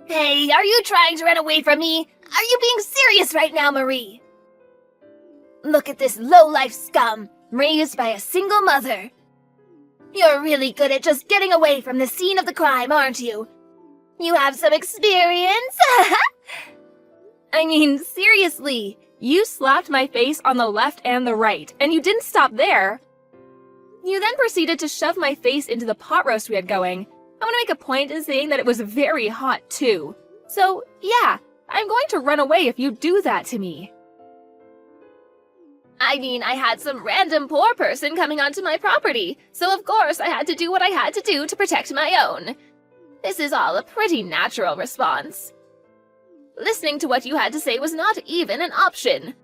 Hey, are you trying to run away from me? Are you being serious right now, Marie? Look at this low-life scum, raised by a single mother. You're really good at just getting away from the scene of the crime, aren't you? You have some experience? I mean, seriously, you slapped my face on the left and the right, and you didn't stop there. You then proceeded to shove my face into the pot roast we had going. I want to make a point in saying that it was very hot, too. So, yeah, I'm going to run away if you do that to me. I mean, I had some random poor person coming onto my property, so of course I had to do what I had to do to protect my own. This is all a pretty natural response. Listening to what you had to say was not even an option.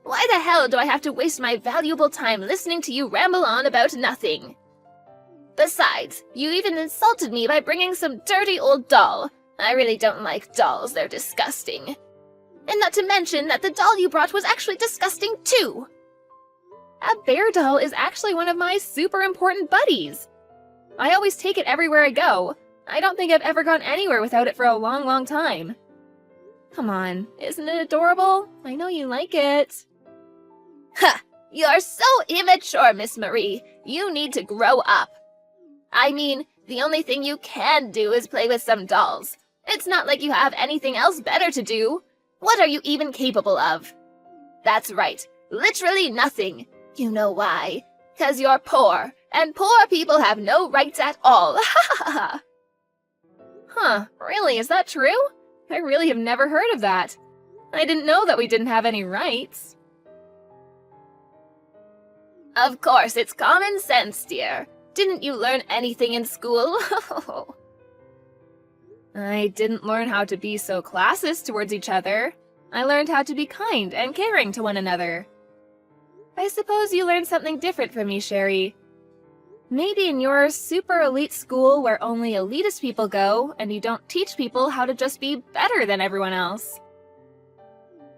Why the hell do I have to waste my valuable time listening to you ramble on about nothing? Besides, you even insulted me by bringing some dirty old doll. I really don't like dolls, they're disgusting. And not to mention that the doll you brought was actually disgusting too. A bear doll is actually one of my super important buddies. I always take it everywhere I go. I don't think I've ever gone anywhere without it for a long, long time. Come on, isn't it adorable? I know you like it. Ha! You're so immature, Miss Marie. You need to grow up. I mean, the only thing you can do is play with some dolls. It's not like you have anything else better to do. What are you even capable of? That's right, literally nothing. You know why? 'Cause you're poor, and poor people have no rights at all. Huh, really, is that true? I really have never heard of that. I didn't know that we didn't have any rights. Of course, it's common sense, dear. Didn't you learn anything in school? I didn't learn how to be so classist towards each other. I learned how to be kind and caring to one another. I suppose you learned something different from me, Sherry. Maybe in your super elite school where only elitist people go, and you don't teach people how to just be better than everyone else.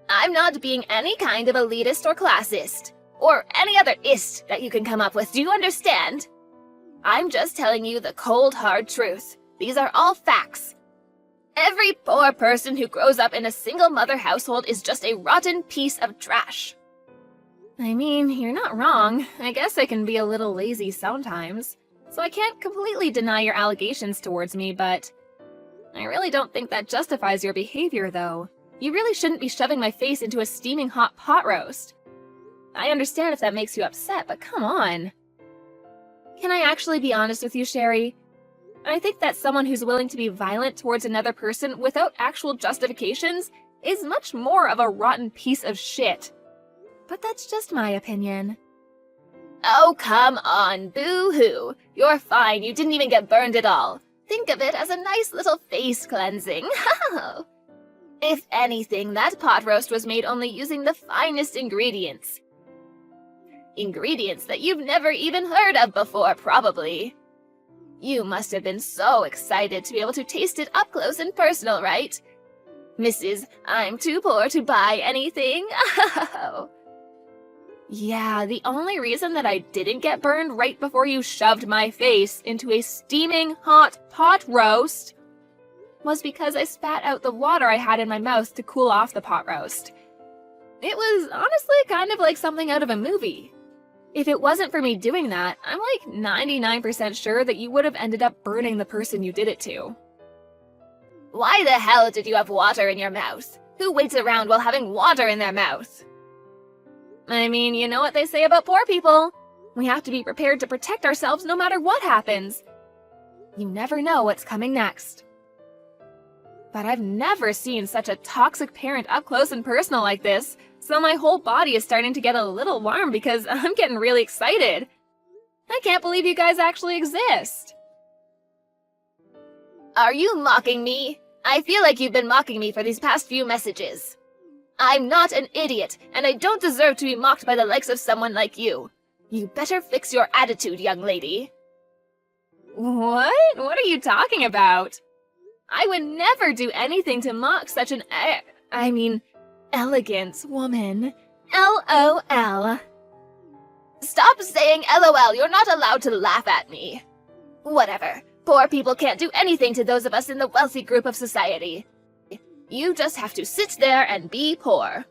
I'm not being any kind of elitist or classist, or any other ist that you can come up with, do you understand? I'm just telling you the cold, hard truth. These are all facts. Every poor person who grows up in a single-mother household is just a rotten piece of trash. I mean, you're not wrong. I guess I can be a little lazy sometimes, so I can't completely deny your allegations towards me, but I really don't think that justifies your behavior, though. You really shouldn't be shoving my face into a steaming hot pot roast. I understand if that makes you upset, but come on. Can I actually be honest with you, Sherry? I think that someone who's willing to be violent towards another person without actual justifications is much more of a rotten piece of shit. But that's just my opinion. Oh, come on, boo-hoo. You're fine, you didn't even get burned at all. Think of it as a nice little face cleansing. If anything, that pot roast was made only using the finest ingredients. Ingredients that you've never even heard of before, probably. You must have been so excited to be able to taste it up close and personal, right? Mrs. I'm too poor to buy anything. Yeah, the only reason that I didn't get burned right before you shoved my face into a steaming hot pot roast was because I spat out the water I had in my mouth to cool off the pot roast. It was honestly kind of like something out of a movie. If it wasn't for me doing that, I'm like 99% sure that you would have ended up burning the person you did it to. Why the hell did you have water in your mouth? Who waits around while having water in their mouth? I mean, you know what they say about poor people. We have to be prepared to protect ourselves no matter what happens. You never know what's coming next. But I've never seen such a toxic parent up close and personal like this, so my whole body is starting to get a little warm because I'm getting really excited. I can't believe you guys actually exist. Are you mocking me? I feel like you've been mocking me for these past few messages. I'm not an idiot, and I don't deserve to be mocked by the likes of someone like you. You better fix your attitude, young lady. What? What are you talking about? I would never do anything to mock such an elegant woman. LOL. Stop saying LOL, you're not allowed to laugh at me. Whatever. Poor people can't do anything to those of us in the wealthy group of society. You just have to sit there and be poor.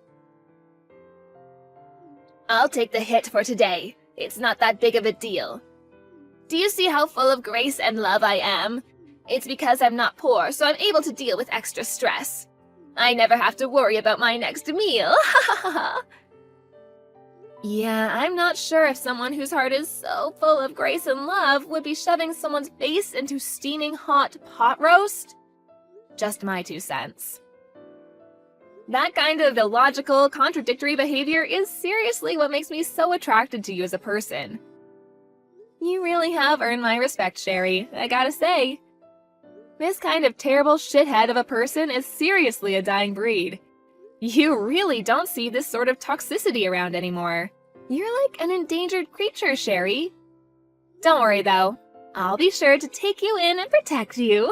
I'll take the hit for today. It's not that big of a deal. Do you see how full of grace and love I am? It's because I'm not poor, so I'm able to deal with extra stress. I never have to worry about my next meal. Yeah, I'm not sure if someone whose heart is so full of grace and love would be shoving someone's face into steaming hot pot roast. Just my 2 cents. That kind of illogical, contradictory behavior is seriously what makes me so attracted to you as a person. You really have earned my respect, Sherry, I gotta say. This kind of terrible shithead of a person is seriously a dying breed. You really don't see this sort of toxicity around anymore. You're like an endangered creature, Sherry. Don't worry, though. I'll be sure to take you in and protect you.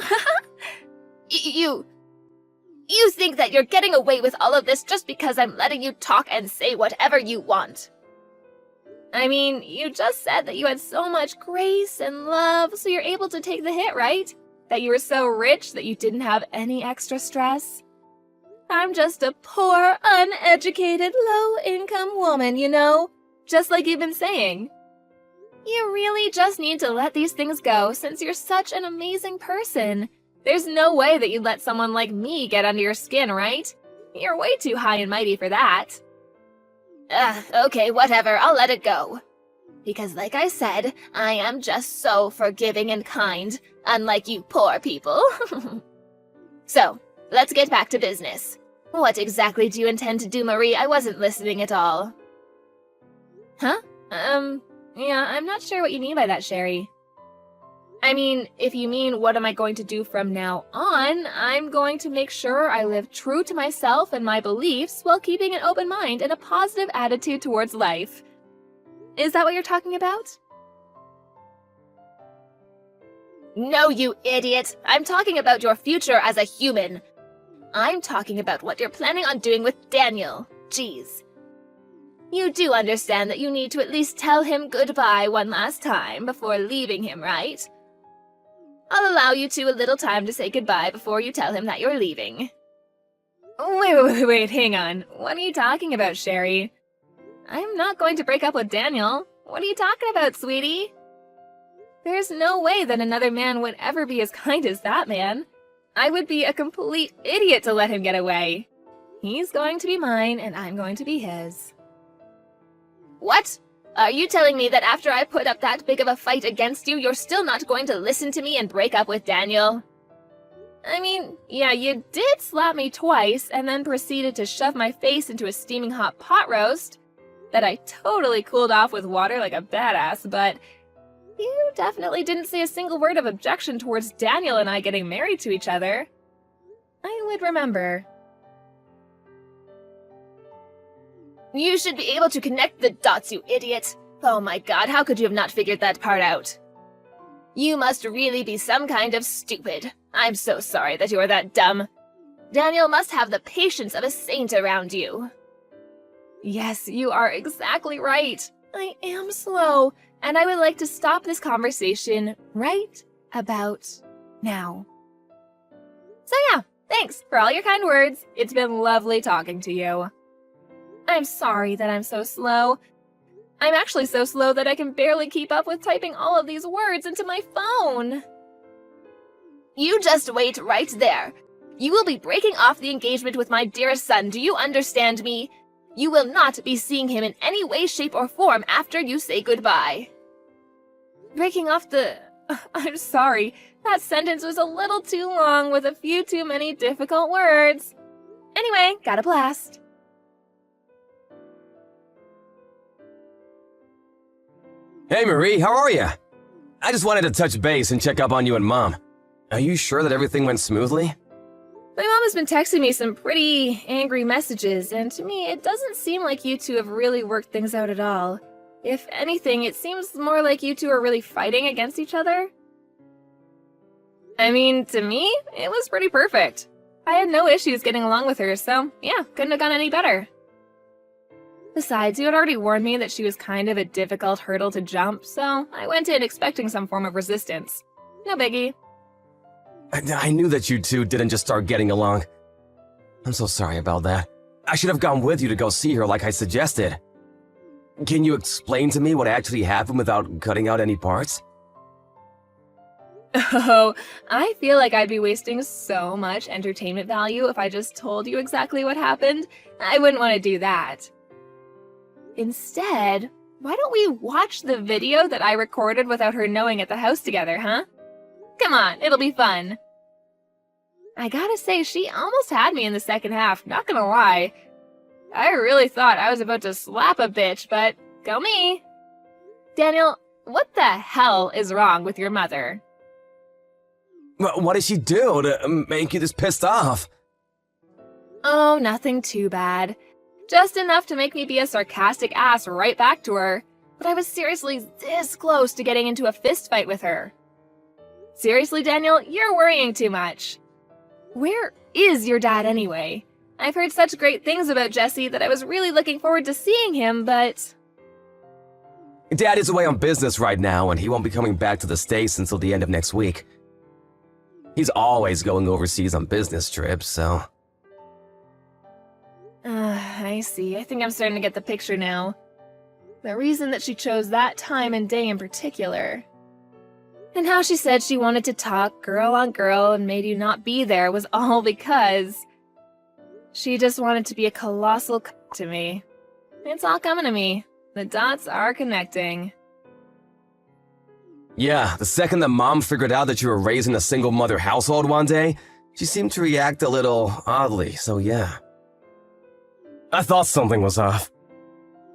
You think that you're getting away with all of this just because I'm letting you talk and say whatever you want. I mean, you just said that you had so much grace and love, so you're able to take the hit, right? That you were so rich that you didn't have any extra stress. I'm just a poor, uneducated, low-income woman, you know? Just like you've been saying. You really just need to let these things go since you're such an amazing person. There's no way that you'd let someone like me get under your skin, right? You're way too high and mighty for that. Okay, whatever, I'll let it go. Because like I said, I am just so forgiving and kind, unlike you poor people. So, let's get back to business. What exactly do you intend to do, Marie? I wasn't listening at all. Huh? Yeah, I'm not sure what you mean by that, Sherry. I mean, if you mean what am I going to do from now on, I'm going to make sure I live true to myself and my beliefs while keeping an open mind and a positive attitude towards life. Is that what you're talking about? No, you idiot! I'm talking about your future as a human. I'm talking about what you're planning on doing with Daniel. Jeez. You do understand that you need to at least tell him goodbye one last time before leaving him, right? I'll allow you a little time to say goodbye before you tell him that you're leaving. Wait, hang on. What are you talking about, Sherry? I'm not going to break up with Daniel. What are you talking about, sweetie? There's no way that another man would ever be as kind as that man. I would be a complete idiot to let him get away. He's going to be mine, and I'm going to be his. What? Are you telling me that after I put up that big of a fight against you, you're still not going to listen to me and break up with Daniel? I mean, yeah, you did slap me twice and then proceeded to shove my face into a steaming hot pot roast that I totally cooled off with water like a badass, but you definitely didn't say a single word of objection towards Daniel and I getting married to each other. I would remember. You should be able to connect the dots, you idiot. Oh my god, how could you have not figured that part out? You must really be some kind of stupid. I'm so sorry that you're that dumb. Daniel must have the patience of a saint around you. Yes, you are exactly right. I am slow, and I would like to stop this conversation right about now. So yeah, thanks for all your kind words. It's been lovely talking to you. I'm sorry that I'm so slow. I'm actually so slow that I can barely keep up with typing all of these words into my phone. You just wait right there. You will be breaking off the engagement with my dearest son, do you understand me? You will not be seeing him in any way, shape, or form after you say goodbye. Breaking off the... I'm sorry. That sentence was a little too long with a few too many difficult words. Anyway, got a blast. Hey Marie, how are you? I just wanted to touch base and check up on you and Mom. Are you sure that everything went smoothly? My mom has been texting me some pretty angry messages, and to me, it doesn't seem like you two have really worked things out at all. If anything, it seems more like you two are really fighting against each other. I mean, to me, it was pretty perfect. I had no issues getting along with her, so yeah, couldn't have gone any better. Besides, you had already warned me that she was kind of a difficult hurdle to jump, so I went in expecting some form of resistance. No biggie. I knew that you two didn't just start getting along. I'm so sorry about that. I should have gone with you to go see her like I suggested. Can you explain to me what actually happened without cutting out any parts? Oh, I feel like I'd be wasting so much entertainment value if I just told you exactly what happened. I wouldn't want to do that. Instead, why don't we watch the video that I recorded without her knowing at the house together, huh? Come on, it'll be fun. I gotta say, she almost had me in the second half, not gonna lie. I really thought I was about to slap a bitch, but go me. Daniel, what the hell is wrong with your mother? What did she do to make you this pissed off? Oh, nothing too bad. Just enough to make me be a sarcastic ass right back to her. But I was seriously this close to getting into a fist fight with her. Seriously, Daniel, you're worrying too much. Where is your dad anyway? I've heard such great things about Jesse that I was really looking forward to seeing him, but... Dad is away on business right now, and he won't be coming back to the States until the end of next week. He's always going overseas on business trips, so... I see. I think I'm starting to get the picture now. The reason that she chose that time and day in particular. And how she said she wanted to talk girl on girl and made you not be there was all because... she just wanted to be a colossal to me. It's all coming to me. The dots are connecting. Yeah, the second that Mom figured out that you were raised in a single mother household one day, she seemed to react a little oddly, so yeah. I thought something was off.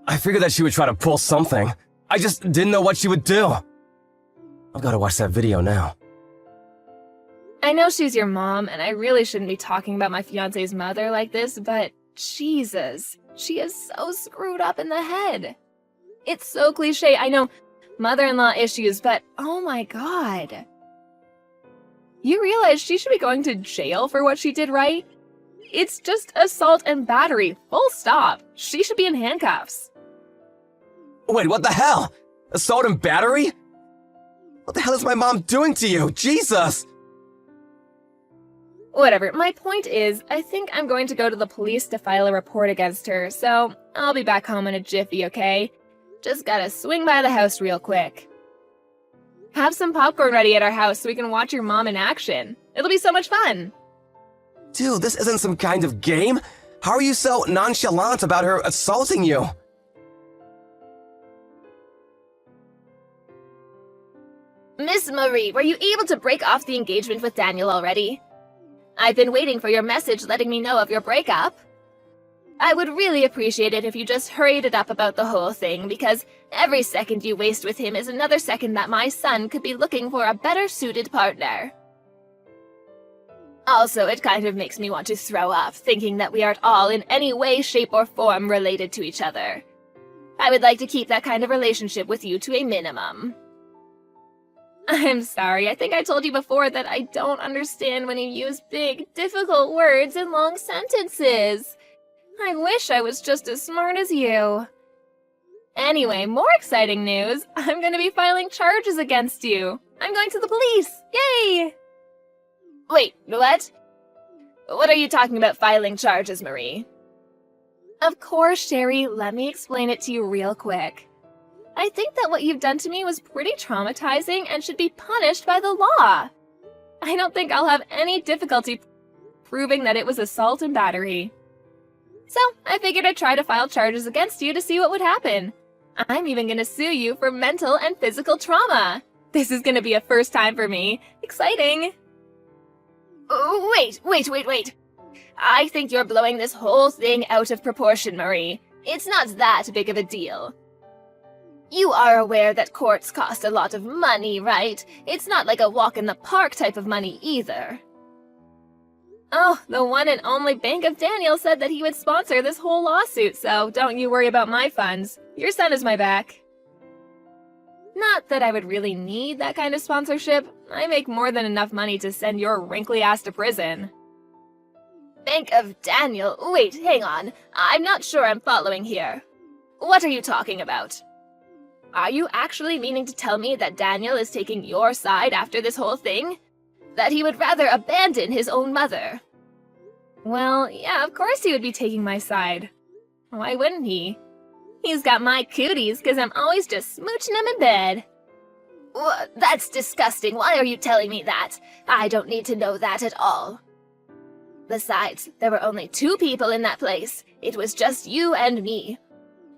I figured that she would try to pull something. I just didn't know what she would do. I've got to watch that video now. I know she's your mom, and I really shouldn't be talking about my fiancé's mother like this, but Jesus, she is so screwed up in the head. It's so cliche, I know, mother-in-law issues, but oh my god. You realize she should be going to jail for what she did, right? It's just assault and battery, full stop. She should be in handcuffs. Wait, what the hell? Assault and battery? What the hell is my mom doing to you? Jesus! Whatever, my point is, I think I'm going to go to the police to file a report against her, so I'll be back home in a jiffy, okay? Just gotta swing by the house real quick. Have some popcorn ready at our house so we can watch your mom in action. It'll be so much fun. Dude, this isn't some kind of game. How are you so nonchalant about her assaulting you? Miss Marie, were you able to break off the engagement with Daniel already? I've been waiting for your message letting me know of your breakup. I would really appreciate it if you just hurried it up about the whole thing, because every second you waste with him is another second that my son could be looking for a better suited partner. Also, it kind of makes me want to throw up, thinking that we aren't all in any way, shape, or form related to each other. I would like to keep that kind of relationship with you to a minimum. I'm sorry, I think I told you before that I don't understand when you use big, difficult words in long sentences. I wish I was just as smart as you. Anyway, more exciting news. I'm going to be filing charges against you. I'm going to the police. Yay! Wait, what? What are you talking about filing charges, Marie? Of course, Sherry. Let me explain it to you real quick. I think that what you've done to me was pretty traumatizing and should be punished by the law. I don't think I'll have any difficulty proving that it was assault and battery. So, I figured I'd try to file charges against you to see what would happen. I'm even gonna sue you for mental and physical trauma. This is gonna be a first time for me. Exciting! Oh, wait. I think you're blowing this whole thing out of proportion, Marie. It's not that big of a deal. You are aware that courts cost a lot of money, right? It's not like a walk in the park type of money either. Oh, the one and only Bank of Daniel said that he would sponsor this whole lawsuit, so don't you worry about my funds. Your son is my back. Not that I would really need that kind of sponsorship. I make more than enough money to send your wrinkly ass to prison. Bank of Daniel? Wait, hang on. I'm not sure I'm following here. What are you talking about? Are you actually meaning to tell me that Daniel is taking your side after this whole thing? That he would rather abandon his own mother? Well, yeah, of course he would be taking my side. Why wouldn't he? He's got my cooties because I'm always just smooching him in bed. That's disgusting. Why are you telling me that? I don't need to know that at all. Besides, there were only 2 people in that place. It was just you and me.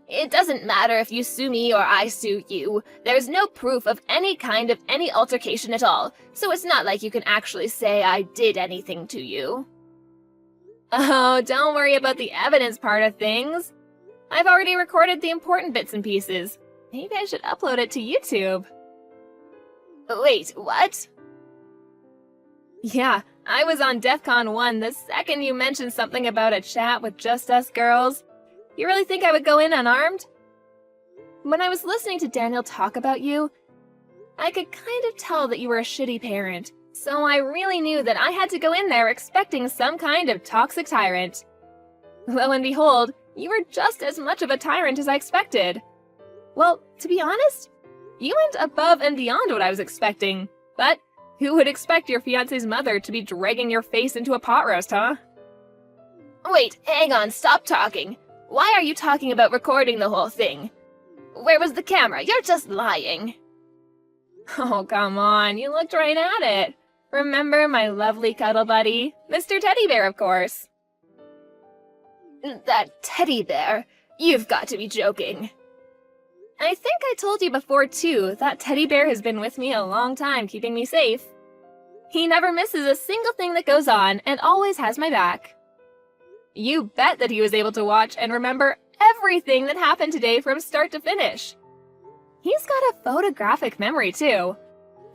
It doesn't matter if you sue me or I sue you. There's no proof of any kind of any altercation at all, so it's not like you can actually say I did anything to you. Oh, don't worry about the evidence part of things. I've already recorded the important bits and pieces. Maybe I should upload it to YouTube. Wait, what? Yeah, I was on DEF CON 1 the second you mentioned something about a chat with just us girls. You really think I would go in unarmed? When I was listening to Daniel talk about you, I could kind of tell that you were a shitty parent, so I really knew that I had to go in there expecting some kind of toxic tyrant. Lo and behold, you were just as much of a tyrant as I expected. Well, to be honest, you went above and beyond what I was expecting, but who would expect your fiancé's mother to be dragging your face into a pot roast, huh? Wait, hang on, stop talking. Why are you talking about recording the whole thing? Where was the camera? You're just lying. Oh, come on, you looked right at it. Remember my lovely cuddle buddy? Mr. Teddy Bear, of course. That teddy bear? You've got to be joking. I think I told you before, too, that teddy bear has been with me a long time, keeping me safe. He never misses a single thing that goes on and always has my back. You bet that he was able to watch and remember everything that happened today from start to finish. He's got a photographic memory, too.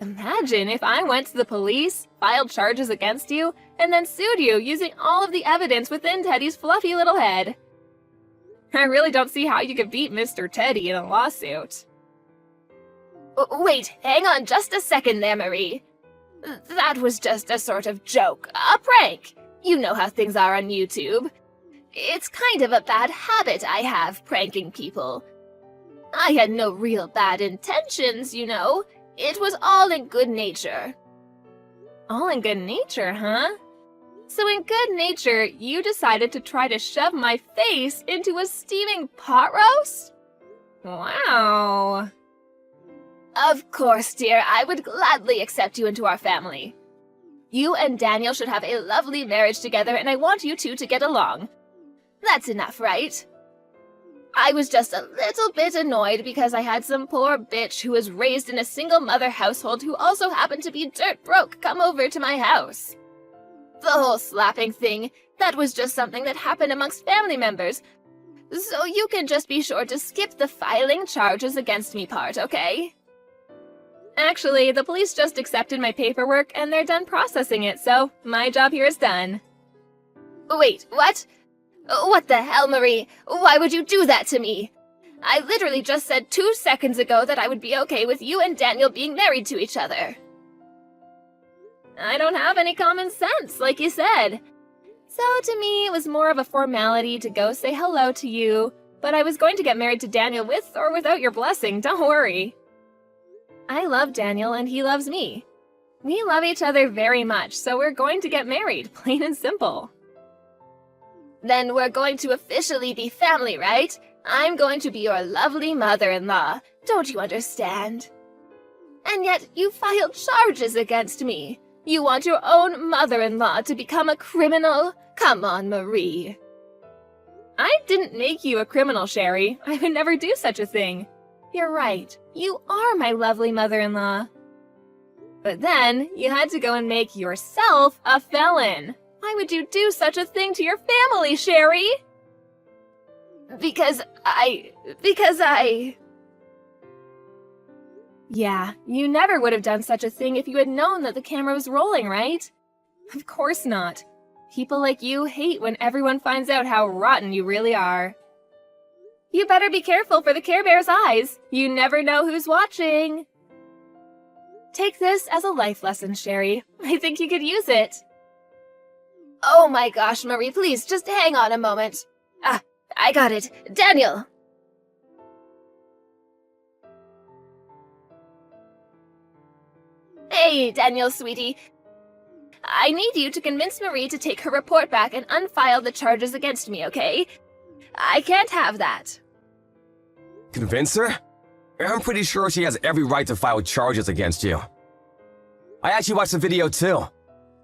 Imagine if I went to the police, filed charges against you, and then sued you using all of the evidence within Teddy's fluffy little head. I really don't see how you could beat Mr. Teddy in a lawsuit. Wait, hang on just a second there, Marie. That was just a sort of joke, a prank. You know how things are on YouTube. It's kind of a bad habit I have, pranking people. I had no real bad intentions, you know. It was all in good nature. All in good nature, huh? So in good nature, you decided to try to shove my face into a steaming pot roast? Wow. Of course, dear, I would gladly accept you into our family. You and Daniel should have a lovely marriage together, and I want you two to get along. That's enough, right? I was just a little bit annoyed because I had some poor bitch who was raised in a single-mother household who also happened to be dirt broke come over to my house. The whole slapping thing, that was just something that happened amongst family members. So you can just be sure to skip the filing charges against me part, okay? Actually, the police just accepted my paperwork and they're done processing it, so my job here is done. Wait, what? What the hell, Marie? Why would you do that to me? I literally just said 2 seconds ago that I would be okay with you and Daniel being married to each other. I don't have any common sense, like you said. So to me, it was more of a formality to go say hello to you, but I was going to get married to Daniel with or without your blessing, don't worry. I love Daniel and he loves me. We love each other very much, so we're going to get married, plain and simple. Then we're going to officially be family, right? I'm going to be your lovely mother-in-law. Don't you understand? And yet you filed charges against me. You want your own mother-in-law to become a criminal? Come on, Marie. I didn't make you a criminal, Sherry. I would never do such a thing. You're right. You are my lovely mother-in-law. But then, you had to go and make yourself a felon. Why would you do such a thing to your family, Sherry? Because I... Yeah, you never would have done such a thing if you had known that the camera was rolling, right? Of course not. People like you hate when everyone finds out how rotten you really are. You better be careful for the Care Bear's eyes. You never know who's watching. Take this as a life lesson, Sherry. I think you could use it. Oh my gosh, Marie, please, just hang on a moment. Ah, I got it. Daniel! Hey, Daniel, sweetie. I need you to convince Marie to take her report back and unfile the charges against me, okay? I can't have that. Convince her? I'm pretty sure she has every right to file charges against you. I actually watched the video too.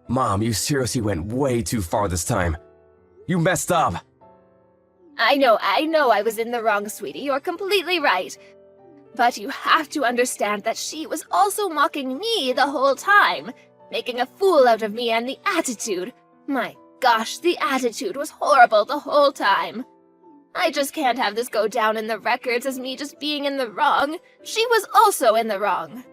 Mom, you seriously went way too far this time. You messed up. I know I was in the wrong, sweetie. You're completely right. But you have to understand that she was also mocking me the whole time, making a fool out of me, and the attitude. My gosh, the attitude was horrible the whole time. I just can't have this go down in the records as me just being in the wrong. She was also in the wrong.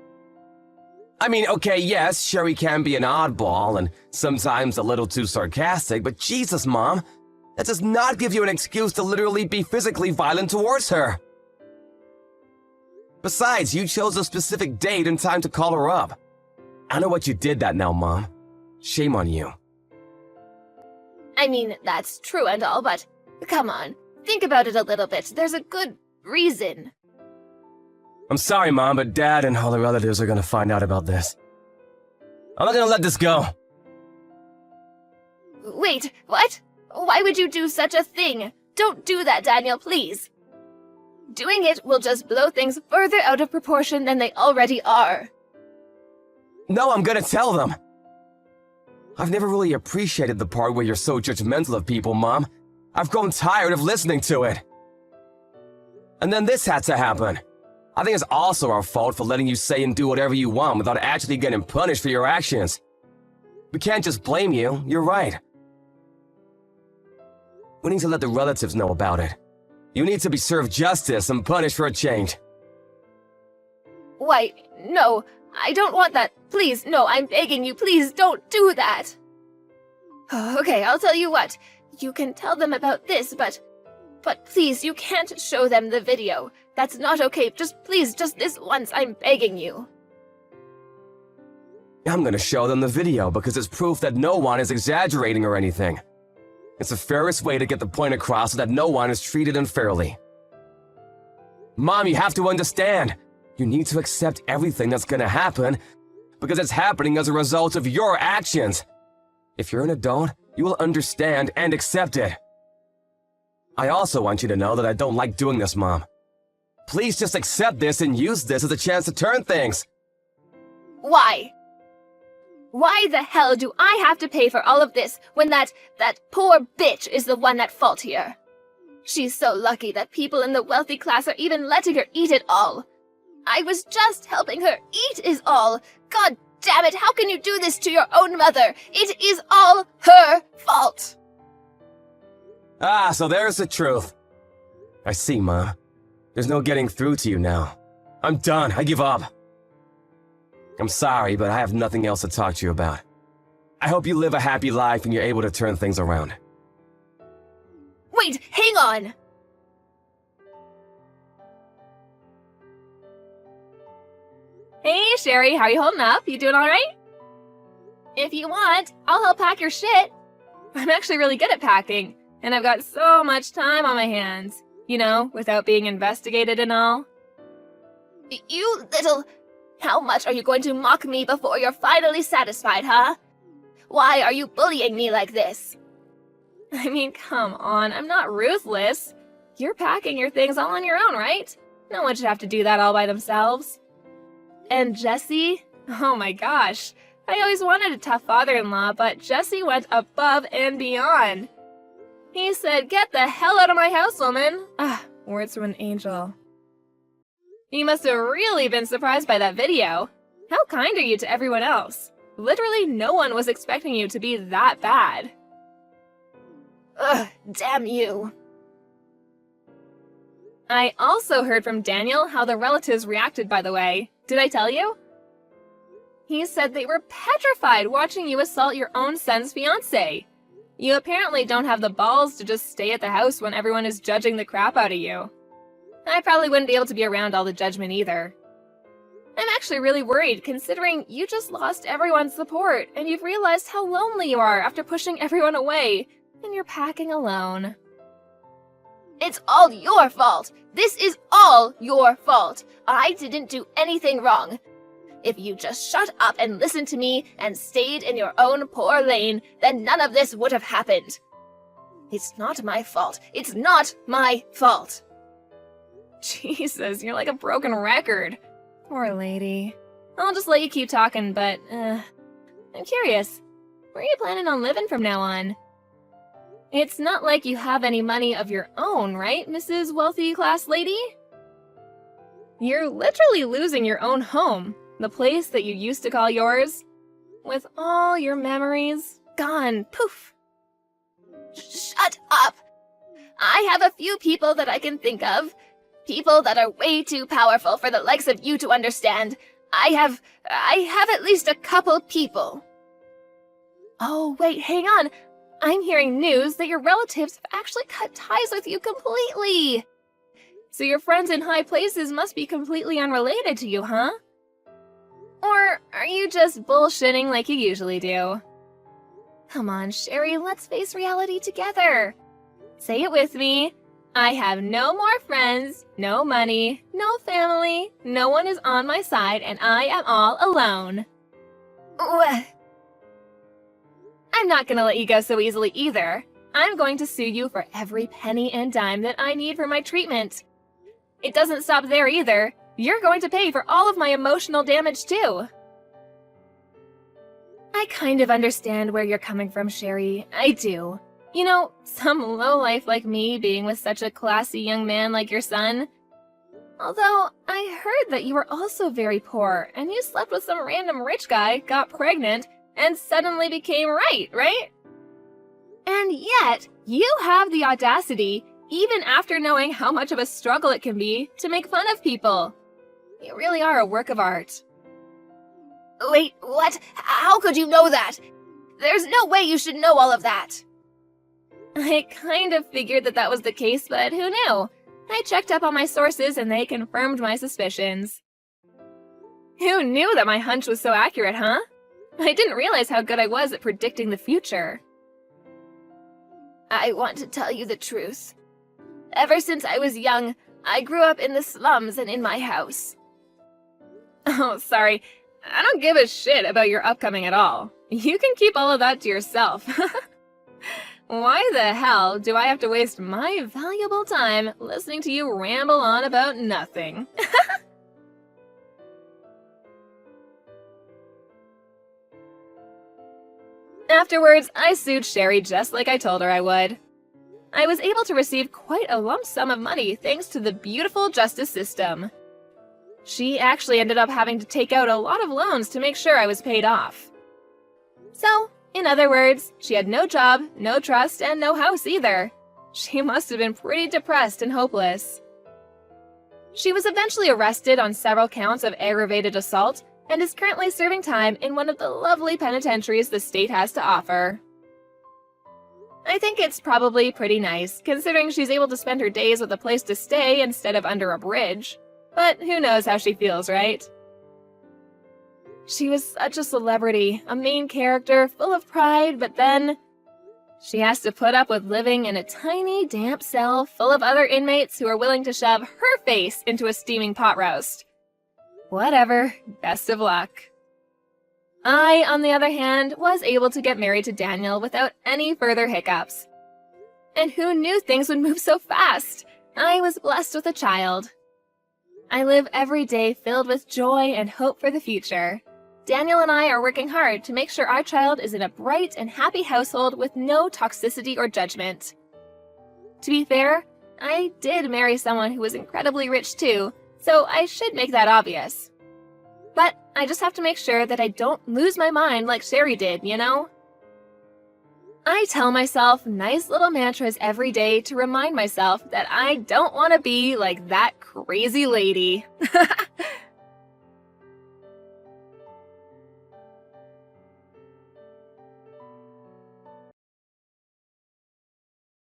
I mean, okay, yes, Sherry can be an oddball and sometimes a little too sarcastic, but Jesus, Mom, that does not give you an excuse to literally be physically violent towards her. Besides, you chose a specific date and time to call her up. I know what you did that now, Mom. Shame on you. I mean, that's true and all, but come on, think about it a little bit. There's a good reason. I'm sorry, Mom, but Dad and all the relatives are gonna find out about this. I'm not gonna let this go. Wait, what? Why would you do such a thing? Don't do that, Daniel, please. Doing it will just blow things further out of proportion than they already are. No, I'm gonna tell them. I've never really appreciated the part where you're so judgmental of people, Mom. I've grown tired of listening to it. And then this had to happen. I think it's also our fault for letting you say and do whatever you want without actually getting punished for your actions. We can't just blame you, you're right. We need to let the relatives know about it. You need to be served justice and punished for a change. Why, no, I don't want that. Please, no, I'm begging you, please don't do that. Okay, I'll tell you what. You can tell them about this, but please, you can't show them the video. That's not okay. Please, just this once, I'm begging you. I'm gonna show them the video because it's proof that no one is exaggerating or anything. It's the fairest way to get the point across so that no one is treated unfairly. Mom, you have to understand. You need to accept everything that's gonna happen because it's happening as a result of your actions. If you're an adult, you will understand and accept it. I also want you to know that I don't like doing this, Mom. Please just accept this and use this as a chance to turn things. Why? Why the hell do I have to pay for all of this when that poor bitch is the one at fault here? She's so lucky that people in the wealthy class are even letting her eat it all. I was just helping her eat is all. God damn it, how can you do this to your own mother? It is all her fault. Ah, so there's the truth. I see, Mom. There's no getting through to you now. I'm done. I give up. I'm sorry, but I have nothing else to talk to you about. I hope you live a happy life and you're able to turn things around. Wait, hang on! Hey, Sherry, how you holding up? You doing alright? If you want, I'll help pack your shit. I'm actually really good at packing, and I've got so much time on my hands. You know, without being investigated and all. You little... How much are you going to mock me before you're finally satisfied, huh? Why are you bullying me like this? I mean, come on, I'm not ruthless. You're packing your things all on your own, right? No one should have to do that all by themselves. And Jesse? Oh my gosh. I always wanted a tough father-in-law, but Jesse went above and beyond. He said, "Get the hell out of my house, woman." Ah, words from an angel. You must have really been surprised by that video. How kind are you to everyone else? Literally no one was expecting you to be that bad. Ugh, damn you. I also heard from Daniel how the relatives reacted, by the way. Did I tell you? He said they were petrified watching you assault your own son's fiancé. You apparently don't have the balls to just stay at the house when everyone is judging the crap out of you. I probably wouldn't be able to be around all the judgment either. I'm actually really worried, considering you just lost everyone's support, and you've realized how lonely you are after pushing everyone away, and you're packing alone. It's all your fault. This is all your fault. I didn't do anything wrong. If you just shut up and listened to me and stayed in your own poor lane, then none of this would have happened. It's not my fault. It's not my fault. Jesus, you're like a broken record. Poor lady. I'll just let you keep talking, but, I'm curious. Where are you planning on living from now on? It's not like you have any money of your own, right, Mrs. Wealthy Class Lady? You're literally losing your own home, the place that you used to call yours, with all your memories gone, poof. Shut up! I have a few people that I can think of. People that are way too powerful for the likes of you to understand. I have at least a couple people. Oh, wait, hang on. I'm hearing news that your relatives have actually cut ties with you completely. So your friends in high places must be completely unrelated to you, huh? Or are you just bullshitting like you usually do? Come on, Sherry, let's face reality together. Say it with me. I have no more friends, no money, no family, no one is on my side, and I am all alone. I'm not gonna let you go so easily either. I'm going to sue you for every penny and dime that I need for my treatment. It doesn't stop there either. You're going to pay for all of my emotional damage too. I kind of understand where you're coming from, Sherry. I do. You know, some lowlife like me being with such a classy young man like your son. Although, I heard that you were also very poor, and you slept with some random rich guy, got pregnant, and suddenly became right? And yet, you have the audacity, even after knowing how much of a struggle it can be, to make fun of people. You really are a work of art. Wait, what? How could you know that? There's no way you should know all of that. I kind of figured that was the case, but who knew? I checked up on my sources and they confirmed my suspicions. Who knew that my hunch was so accurate, huh? I didn't realize how good I was at predicting the future. I want to tell you the truth. Ever since I was young, I grew up in the slums and in my house. Oh, sorry. I don't give a shit about your upcoming at all. You can keep all of that to yourself. Why the hell do I have to waste my valuable time listening to you ramble on about nothing? Afterwards, I sued Sherry just like I told her I would. I was able to receive quite a lump sum of money thanks to the beautiful justice system. She actually ended up having to take out a lot of loans to make sure I was paid off. So, in other words, she had no job, no trust, and no house either. She must have been pretty depressed and hopeless. She was eventually arrested on several counts of aggravated assault and is currently serving time in one of the lovely penitentiaries the state has to offer. I think it's probably pretty nice, considering she's able to spend her days with a place to stay instead of under a bridge. But who knows how she feels, right? She was such a celebrity, a main character, full of pride, but then she has to put up with living in a tiny, damp cell full of other inmates who are willing to shove her face into a steaming pot roast. Whatever, best of luck. I, on the other hand, was able to get married to Daniel without any further hiccups. And who knew things would move so fast? I was blessed with a child. I live every day filled with joy and hope for the future. Daniel and I are working hard to make sure our child is in a bright and happy household with no toxicity or judgment. To be fair, I did marry someone who was incredibly rich too, so I should make that obvious. But I just have to make sure that I don't lose my mind like Sherry did, you know? I tell myself nice little mantras every day to remind myself that I don't want to be like that crazy lady.